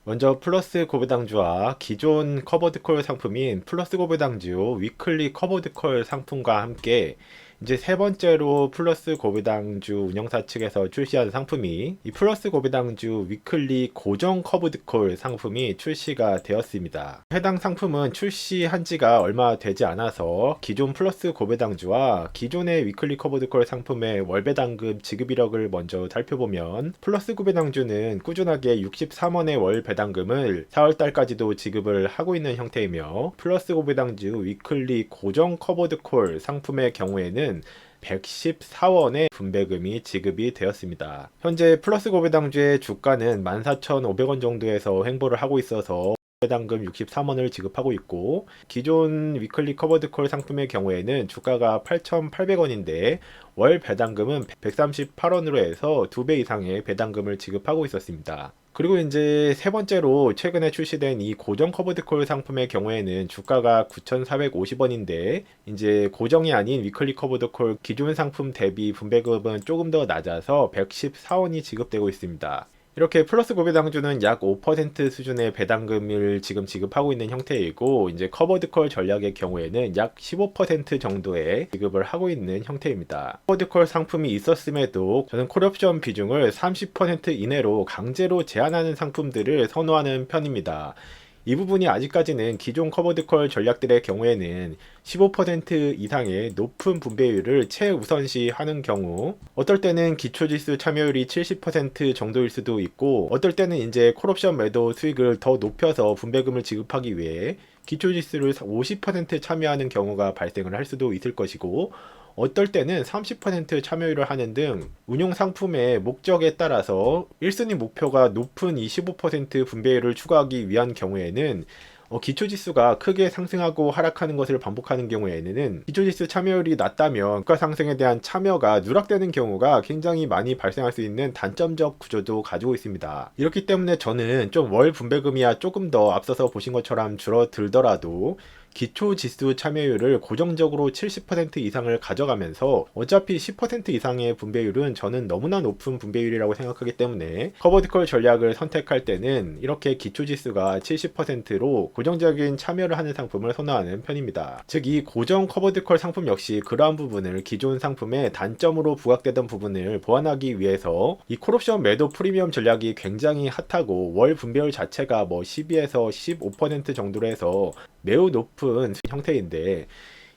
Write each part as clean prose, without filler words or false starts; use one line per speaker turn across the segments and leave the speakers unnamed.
먼저 플러스 고배당주와 기존 커버드콜 상품인 플러스 고배당주 위클리 커버드콜 상품과 함께 이제 세 번째로 플러스 고배당주 운영사 측에서 출시한 상품이 이 플러스 고배당주 위클리 고정 커브드콜 상품이 출시가 되었습니다. 해당 상품은 출시한 지가 얼마 되지 않아서 기존 플러스 고배당주와 기존의 위클리 커브드콜 상품의 월배당금 지급 이력을 먼저 살펴보면 플러스 고배당주는 꾸준하게 63원의 월 배당금을 4월달까지도 지급을 하고 있는 형태이며 플러스 고배당주 위클리 고정 커버드콜 상품의 경우에는 114원의 분배금이 지급이 되었습니다. 현재 플러스 고배당주의 주가는 14,500원 정도에서 횡보를 하고 있어서 배당금 63원을 지급하고 있고 기존 위클리 커버드콜 상품의 경우에는 주가가 8,800원인데 월 배당금은 138원으로 해서 2배 이상의 배당금을 지급하고 있었습니다. 그리고 이제 세 번째로 최근에 출시된 이 고정 커버드콜 상품의 경우에는 주가가 9,450원인데 이제 고정이 아닌 위클리 커버드콜 기존 상품 대비 분배금은 조금 더 낮아서 114원이 지급되고 있습니다. 이렇게 플러스 고배당주는 약 5% 수준의 배당금을 지금 지급하고 있는 형태이고 이제 커버드콜 전략의 경우에는 약 15% 정도의 지급을 하고 있는 형태입니다. 커버드콜 상품이 있었음에도 저는 콜옵션 비중을 30% 이내로 강제로 제한하는 상품들을 선호하는 편입니다. 이 부분이 아직까지는 기존 커버드콜 전략들의 경우에는 15% 이상의 높은 분배율을 최우선시하는 경우 어떨 때는 기초지수 참여율이 70% 정도일 수도 있고 어떨 때는 이제 콜옵션 매도 수익을 더 높여서 분배금을 지급하기 위해 기초지수를 50% 참여하는 경우가 발생을 할 수도 있을 것이고 어떨 때는 30% 참여율을 하는 등 운용 상품의 목적에 따라서 1순위 목표가 높은 25% 분배율을 추구하기 위한 경우에는 기초지수가 크게 상승하고 하락하는 것을 반복하는 경우에는 기초지수 참여율이 낮다면 주가 상승에 대한 참여가 누락되는 경우가 굉장히 많이 발생할 수 있는 단점적 구조도 가지고 있습니다. 이렇기 때문에 저는 좀 월 분배금이야 조금 더 앞서서 보신 것처럼 줄어들더라도 기초지수 참여율을 고정적으로 70% 이상을 가져가면서 어차피 10% 이상의 분배율은 저는 너무나 높은 분배율이라고 생각하기 때문에 커버드콜 전략을 선택할 때는 이렇게 기초지수가 70%로 고정적인 참여를 하는 상품을 선호하는 편입니다. 즉 이 고정 커버드콜 상품 역시 그러한 부분을 기존 상품의 단점으로 부각되던 부분을 보완하기 위해서 이 콜옵션 매도 프리미엄 전략이 굉장히 핫하고 월 분배율 자체가 뭐 12에서 15% 정도로 해서 매우 높은 형태인데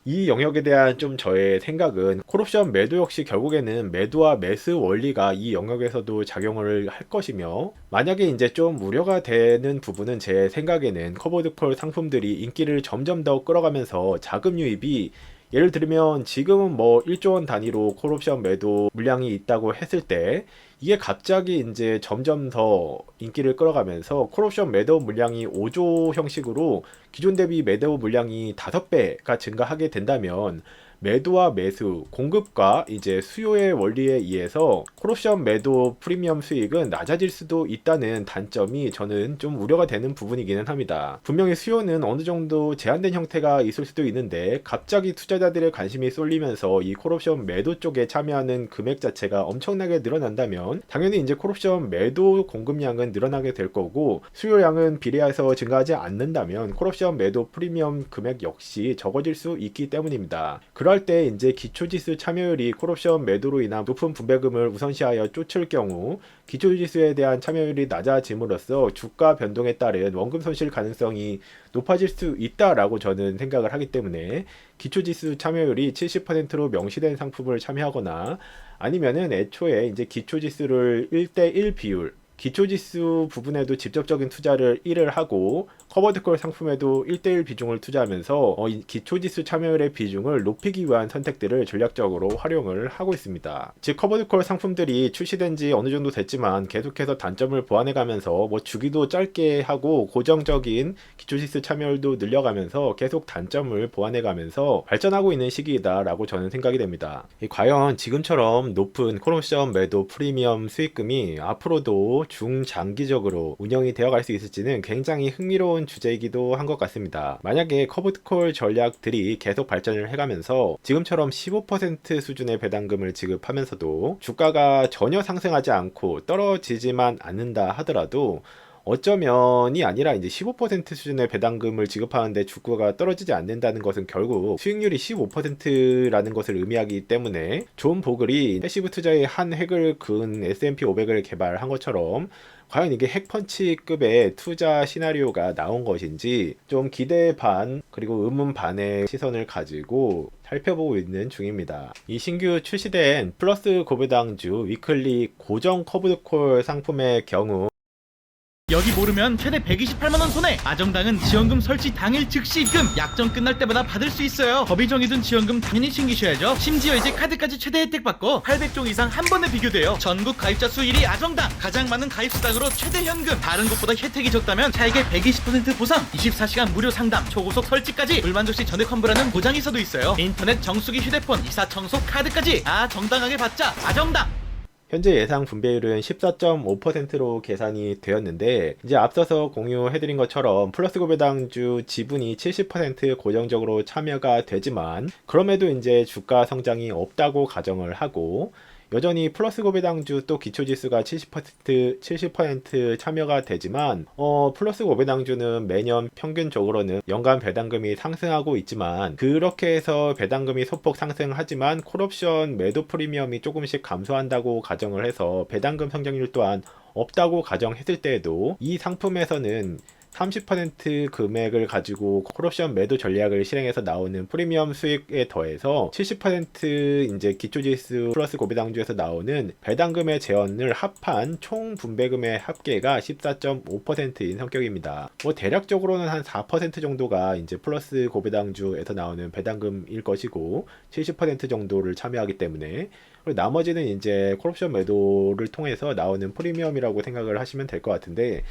이 영역에 대한 좀 저의 생각은 콜옵션 매도 역시 결국에는 매도와 매수 원리가 이 영역에서도 작용을 할 것이며 만약에 이제 좀 우려가 되는 부분은 제 생각에는 커버드콜 상품들이 인기를 점점 더 끌어가면서 자금 유입이 예를 들면 지금은 뭐 1조 원 단위로 콜옵션 매도 물량이 있다고 했을 때 이게 갑자기 이제 점점 더 인기를 끌어가면서 콜옵션 매도 물량이 5조 형식으로 기존 대비 매도 물량이 5배가 증가하게 된다면 매도와 매수, 공급과 이제 수요의 원리에 의해서 콜옵션 매도 프리미엄 수익은 낮아질 수도 있다는 단점이 저는 좀 우려가 되는 부분이기는 합니다. 분명히 수요는 어느 정도 제한된 형태가 있을 수도 있는데 갑자기 투자자들의 관심이 쏠리면서 이 콜옵션 매도 쪽에 참여하는 금액 자체가 엄청나게 늘어난다면 당연히 이제 콜옵션 매도 공급량은 늘어나게 될 거고 수요량은 비례해서 증가하지 않는다면 콜옵션 매도 프리미엄 금액 역시 적어질 수 있기 때문입니다. 그럴 때 이제 기초지수 참여율이 콜옵션 매도로 인한 높은 분배금을 우선시하여 쫓을 경우 기초지수에 대한 참여율이 낮아짐으로써 주가 변동에 따른 원금 손실 가능성이 높아질 수 있다라고 저는 생각을 하기 때문에 기초지수 참여율이 70%로 명시된 상품을 참여하거나 아니면은 애초에 이제 기초지수를 1대1 비율 기초지수 부분에도 직접적인 투자를 1을 하고 커버드콜 상품에도 1대1 비중을 투자하면서 이 기초지수 참여율의 비중을 높이기 위한 선택들을 전략적으로 활용을 하고 있습니다. 즉 커버드콜 상품들이 출시된 지 어느 정도 됐지만 계속해서 단점을 보완해가면서 뭐 주기도 짧게 하고 고정적인 기초지수 참여율도 늘려가면서 계속 단점을 보완해가면서 발전하고 있는 시기이다 라고 저는 생각이 됩니다. 과연 지금처럼 높은 콜옵션 매도 프리미엄 수익금이 앞으로도 중장기적으로 운영이 되어갈 수 있을지는 굉장히 흥미로운 주제이기도 한 것 같습니다. 만약에 커버드콜 전략들이 계속 발전을 해가면서 지금처럼 15% 수준의 배당금을 지급하면서도 주가가 전혀 상승하지 않고 떨어지지만 않는다 하더라도 어쩌면이 아니라 이제 15% 수준의 배당금을 지급하는데 주가가 떨어지지 않는다는 것은 결국 수익률이 15%라는 것을 의미하기 때문에 존 보글이 패시브 투자의 한 획을 그은 S&P 500을 개발한 것처럼 과연 이게 핵펀치급의 투자 시나리오가 나온 것인지 좀 기대 반 그리고 의문 반의 시선을 가지고 살펴보고 있는 중입니다. 이 신규 출시된 플러스 고배당주 위클리 고정 커브드콜 상품의 경우
여기 모르면 최대 128만원 손해. 아정당은 지원금 설치 당일 즉시 입금, 약정 끝날 때마다 받을 수 있어요. 법이 정해둔 지원금 당연히 챙기셔야죠. 심지어 이제 카드까지 최대 혜택 받고 800종 이상 한 번에 비교돼요. 전국 가입자 수 1위 아정당, 가장 많은 가입 수당으로 최대 현금. 다른 곳보다 혜택이 적다면 차액의 120% 보상, 24시간 무료 상담, 초고속 설치까지, 불만족 시 전액 환불하는 보장이서도 있어요. 인터넷 정수기, 휴대폰, 이사 청소, 카드까지 정당하게 받자. 아정당.
현재 예상 분배율은 14.5%로 계산이 되었는데 이제 앞서서 공유해드린 것처럼 플러스 고배당주 지분이 70% 고정적으로 참여가 되지만 그럼에도 이제 주가 성장이 없다고 가정을 하고 여전히 플러스 고배당주 또 기초지수가 70% 참여가 되지만 플러스 고배당주는 매년 평균적으로는 연간 배당금이 상승하고 있지만 그렇게 해서 배당금이 소폭 상승하지만 콜옵션 매도 프리미엄이 조금씩 감소한다고 가정을 해서 배당금 성장률 또한 없다고 가정했을 때에도 이 상품에서는 30% 금액을 가지고 콜옵션 매도 전략을 실행해서 나오는 프리미엄 수익에 더해서 70% 이제 기초지수 플러스 고배당주에서 나오는 배당금의 재원을 합한 총 분배금의 합계가 14.5%인 성격입니다. 뭐 대략적으로는 한 4% 정도가 이제 플러스 고배당주에서 나오는 배당금일 것이고 70% 정도를 참여하기 때문에 그리고 나머지는 이제 콜옵션 매도를 통해서 나오는 프리미엄이라고 생각을 하시면 될 것 같은데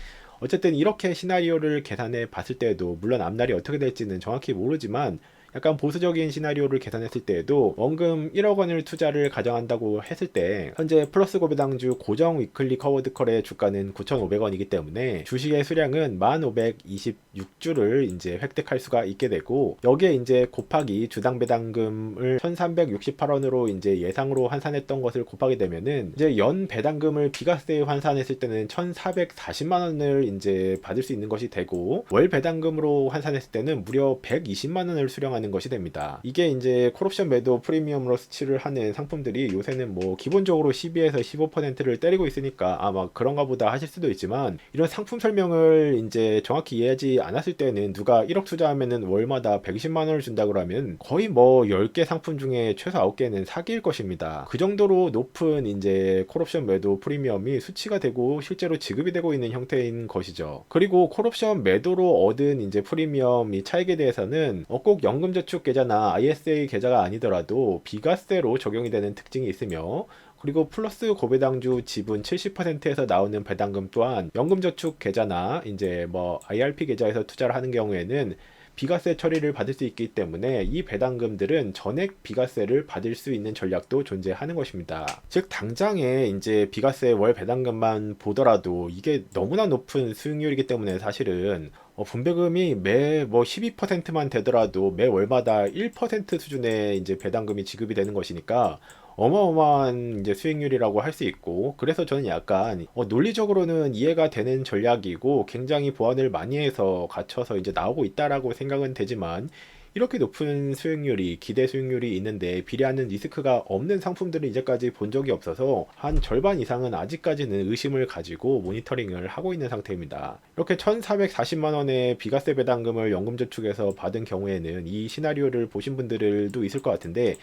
어쨌든 이렇게 시나리오를 계산해 봤을 때에도 물론 앞날이 어떻게 될지는 정확히 모르지만 약간 보수적인 시나리오를 계산했을 때에도 원금 1억 원을 투자를 가정한다고 했을 때 현재 플러스 고배당주 고정 위클리 커버드컬의 주가는 9,500원이기 때문에 주식의 수량은 1,526주를 이제 획득할 수가 있게 되고 여기에 이제 곱하기 주당 배당금을 1,368원으로 이제 예상으로 환산했던 것을 곱하게 되면은 이제 연 배당금을 비과세에 환산했을 때는 1,440만 원을 이제 받을 수 있는 것이 되고 월 배당금으로 환산했을 때는 무려 120만 원을 수령하는 것이 됩니다. 이게 이제 콜옵션 매도 프리미엄으로 수치를 하는 상품들이 요새는 뭐 기본적으로 12에서 15%를 때리고 있으니까 아마 그런가 보다 하실 수도 있지만 이런 상품 설명을 이제 정확히 이해하지 않았을 때는 누가 1억 투자하면은 월마다 120만 원을 준다 그러면 거의 뭐 10개 상품 중에 최소 9개는 사기일 것입니다. 그 정도로 높은 이제 콜옵션 매도 프리미엄이 수치가 되고 실제로 지급이 되고 있는 형태인 것이죠. 그리고 콜옵션 매도로 얻은 이제 프리미엄 이 차익에 대해서는 꼭 연금저축 계좌나 ISA 계좌가 아니더라도 비과세로 적용이 되는 특징이 있으며 그리고 플러스 고배당주 지분 70%에서 나오는 배당금 또한 연금저축 계좌나 이제 뭐 IRP 계좌에서 투자를 하는 경우에는 비과세 처리를 받을 수 있기 때문에 이 배당금들은 전액 비과세를 받을 수 있는 전략도 존재하는 것입니다. 즉 당장에 이제 비과세 월 배당금만 보더라도 이게 너무나 높은 수익률이기 때문에 사실은 분배금이 매 뭐 12%만 되더라도 매 월마다 1% 수준의 이제 배당금이 지급이 되는 것이니까 어마어마한 이제 수익률이라고 할 수 있고 그래서 저는 약간 논리적으로는 이해가 되는 전략이고 굉장히 보완을 많이 해서 갖춰서 이제 나오고 있다라고 생각은 되지만 이렇게 높은 수익률이 기대 수익률이 있는데 비례하는 리스크가 없는 상품들은 이제까지 본 적이 없어서 한 절반 이상은 아직까지는 의심을 가지고 모니터링을 하고 있는 상태입니다. 이렇게 1,440만 원의 비과세 배당금을 연금저축에서 받은 경우에는 이 시나리오를 보신 분들도 있을 것 같은데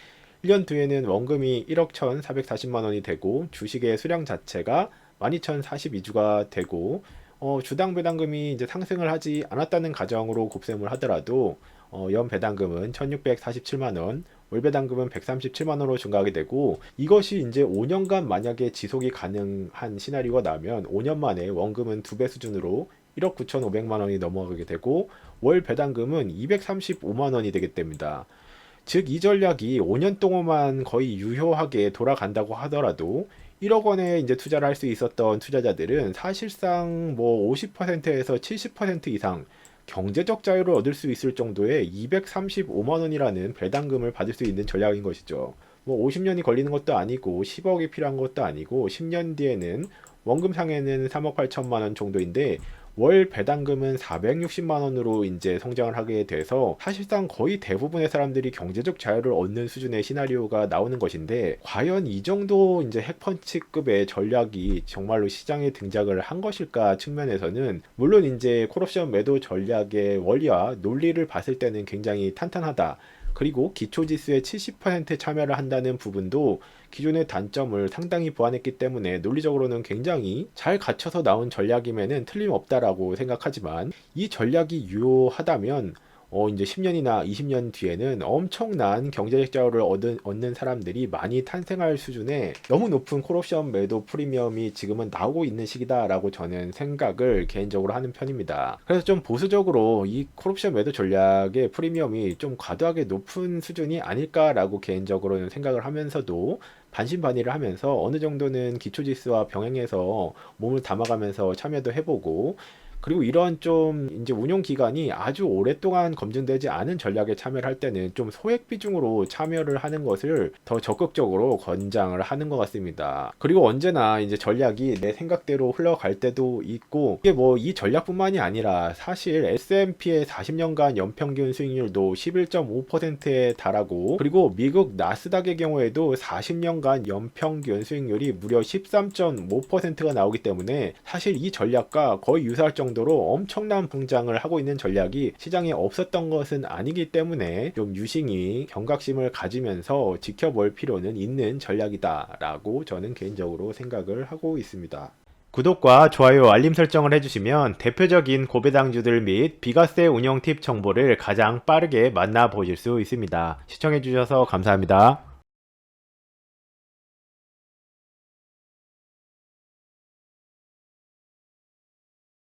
1년 뒤에는 원금이 1억 1,440만 원이 되고 주식의 수량 자체가 12,042주가 되고 주당 배당금이 이제 상승을 하지 않았다는 가정으로 곱셈을 하더라도 연 배당금은 1,647만 원, 월 배당금은 137만 원으로 증가하게 되고 이것이 이제 5년간 만약에 지속이 가능한 시나리오가 나면 5년 만에 원금은 2배 수준으로 1억 9,500만 원이 넘어가게 되고 월 배당금은 235만 원이 되게 됩니다. 즉 이 전략이 5년 동안만 거의 유효하게 돌아간다고 하더라도 1억 원에 이제 투자를 할 수 있었던 투자자들은 사실상 뭐 50%에서 70% 이상 경제적 자유를 얻을 수 있을 정도의 235만 원이라는 배당금을 받을 수 있는 전략인 것이죠. 뭐 50년이 걸리는 것도 아니고 10억이 필요한 것도 아니고 10년 뒤에는 원금상에는 3억 8천만 원 정도인데 월 배당금은 460만 원으로 이제 성장을 하게 돼서 사실상 거의 대부분의 사람들이 경제적 자유를 얻는 수준의 시나리오가 나오는 것인데, 과연 이 정도 이제 핵펀치급의 전략이 정말로 시장에 등장을 한 것일까 측면에서는, 물론 이제 콜옵션 매도 전략의 원리와 논리를 봤을 때는 굉장히 탄탄하다. 그리고 기초지수의 70% 참여를 한다는 부분도 기존의 단점을 상당히 보완했기 때문에 논리적으로는 굉장히 잘 갖춰서 나온 전략임에는 틀림없다라고 생각하지만, 이 전략이 유효하다면 이제 10년이나 20년 뒤에는 엄청난 경제적 자유를 얻는 사람들이 많이 탄생할 수준의 너무 높은 콜옵션 매도 프리미엄이 지금은 나오고 있는 시기다라고 저는 생각을 개인적으로 하는 편입니다. 그래서 좀 보수적으로 이 콜옵션 매도 전략의 프리미엄이 좀 과도하게 높은 수준이 아닐까라고 개인적으로는 생각을 하면서도 반신반의를 하면서 어느 정도는 기초지수와 병행해서 몸을 담아가면서 참여도 해보고, 그리고 이런 좀 이제 운용 기간이 아주 오랫동안 검증되지 않은 전략에 참여를 할 때는 좀 소액 비중으로 참여를 하는 것을 더 적극적으로 권장을 하는 것 같습니다. 그리고 언제나 이제 전략이 내 생각대로 흘러갈 때도 있고, 이게 뭐 이 전략뿐만이 아니라 사실 S&P의 40년간 연평균 수익률도 11.5%에 달하고, 그리고 미국 나스닥의 경우에도 40년간 연평균 수익률이 무려 13.5%가 나오기 때문에 사실 이 전략과 거의 유사할 정도로 엄청난膨胀을 하고 있는 전략이 시장에 없었던 것은 아니기 때문에 좀 유심히 경각심을 가지면서 지켜볼 필요는 있는 전략이다 라고 저는 개인적으로 생각을 하고 있습니다. 구독과 좋아요, 알림 설정을 해주시면 대표적인 고배당주들 및 비과세 운용 팁 정보를 가장 빠르게 만나보실 수 있습니다. 시청해주셔서 감사합니다.